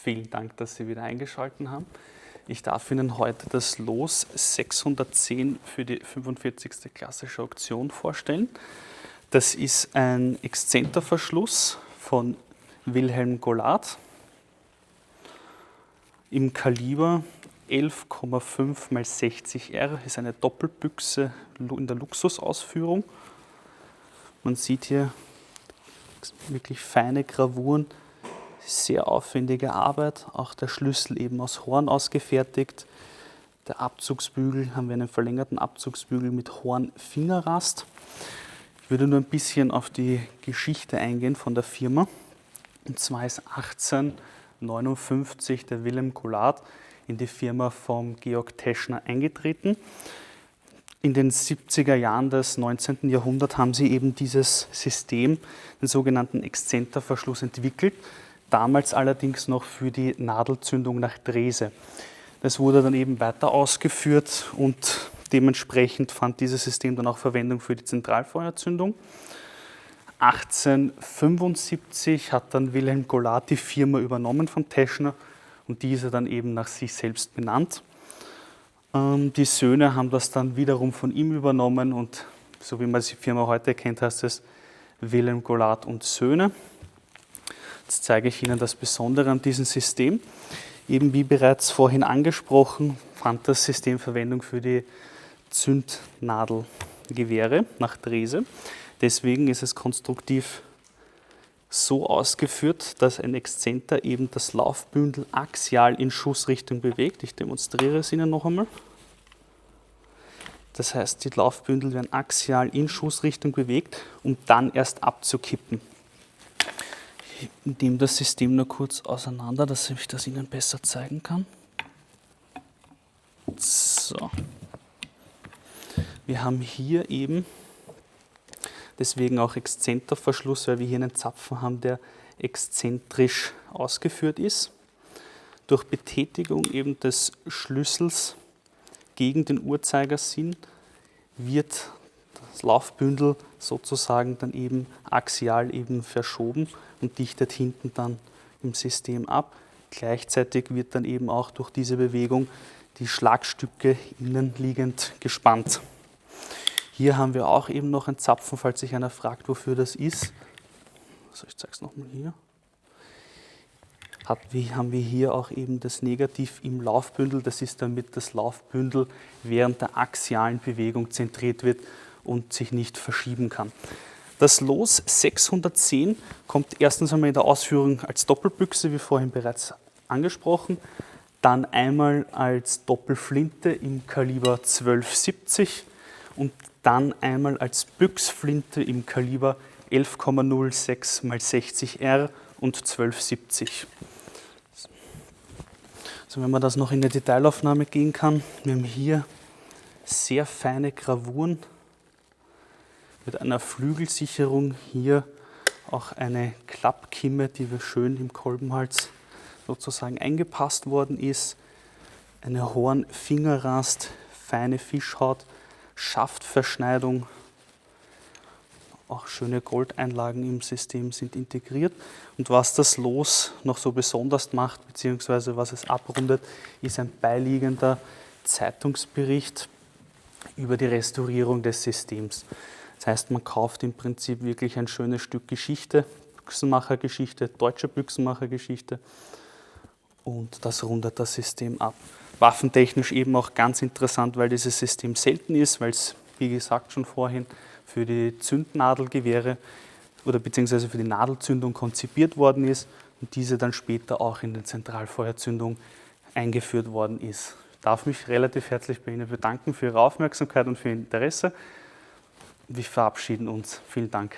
Vielen Dank, dass Sie wieder eingeschaltet haben. Ich darf Ihnen heute das Los 610 für die 45. klassische Auktion vorstellen. Das ist ein Exzenterverschluss von Wilhelm Gollath im Kaliber 11,5 x 60 R, ist eine Doppelbüchse in der Luxusausführung. Man sieht hier wirklich feine Gravuren, sehr aufwendige Arbeit, auch der Schlüssel eben aus Horn ausgefertigt. Der Abzugsbügel, haben wir einen verlängerten Abzugsbügel mit Hornfingerrast. Ich würde nur ein bisschen auf die Geschichte eingehen von der Firma. Und zwar ist 1859 der Wilhelm Gollath in die Firma von Georg Teschner eingetreten. In den 70er Jahren des 19. Jahrhunderts haben sie eben dieses System, den sogenannten Exzenterverschluss, entwickelt. Damals allerdings noch für die Nadelzündung nach Drese. Das wurde dann eben weiter ausgeführt und dementsprechend fand dieses System dann auch Verwendung für die Zentralfeuerzündung. 1875 hat dann Wilhelm Gollath die Firma übernommen von Teschner und diese dann eben nach sich selbst benannt. Die Söhne haben das dann wiederum von ihm übernommen und so wie man die Firma heute kennt, heißt es Wilhelm Gollath und Söhne. Jetzt zeige ich Ihnen das Besondere an diesem System. Eben wie bereits vorhin angesprochen, fand das System Verwendung für die Zündnadelgewehre nach Drese. Deswegen ist es konstruktiv so ausgeführt, dass ein Exzenter eben das Laufbündel axial in Schussrichtung bewegt. Ich demonstriere es Ihnen noch einmal. Das heißt, die Laufbündel werden axial in Schussrichtung bewegt, um dann erst abzukippen. Ich nehme das System nur kurz auseinander, dass ich das Ihnen besser zeigen kann. So. Wir haben hier eben, deswegen auch Exzenterverschluss, weil wir hier einen Zapfen haben, der exzentrisch ausgeführt ist. Durch Betätigung eben des Schlüssels gegen den Uhrzeigersinn wird das Laufbündel sozusagen dann eben axial eben verschoben und dichtet hinten dann im System ab. Gleichzeitig wird dann eben auch durch diese Bewegung die Schlagstücke innenliegend gespannt. Hier haben wir auch eben noch einen Zapfen, falls sich einer fragt, wofür das ist. Also ich zeige es nochmal hier. Haben wir hier auch eben das Negativ im Laufbündel. Das ist damit das Laufbündel während der axialen Bewegung zentriert wird und sich nicht verschieben kann. Das Los 610 kommt erstens einmal in der Ausführung als Doppelbüchse, wie vorhin bereits angesprochen, dann einmal als Doppelflinte im Kaliber 1270 und dann einmal als Büchsflinte im Kaliber 11,06 x 60 R und 1270. So, wenn man das noch in der Detailaufnahme gehen kann, wir haben hier sehr feine Gravuren mit einer Flügelsicherung, hier auch eine Klappkimme, die schön im Kolbenhals sozusagen eingepasst worden ist, eine Hornfingerrast, feine Fischhaut, Schaftverschneidung, auch schöne Goldeinlagen im System sind integriert. Und was das Los noch so besonders macht, beziehungsweise was es abrundet, ist ein beiliegender Zeitungsbericht über die Restaurierung des Systems. Das heißt, man kauft im Prinzip wirklich ein schönes Stück Geschichte, Büchsenmachergeschichte, deutsche Büchsenmachergeschichte, und das rundet das System ab. Waffentechnisch eben auch ganz interessant, weil dieses System selten ist, weil es, wie gesagt schon vorhin, für die Zündnadelgewehre oder beziehungsweise für die Nadelzündung konzipiert worden ist und diese dann später auch in der Zentralfeuerzündung eingeführt worden ist. Ich darf mich relativ herzlich bei Ihnen bedanken für Ihre Aufmerksamkeit und für Ihr Interesse. Wir verabschieden uns. Vielen Dank.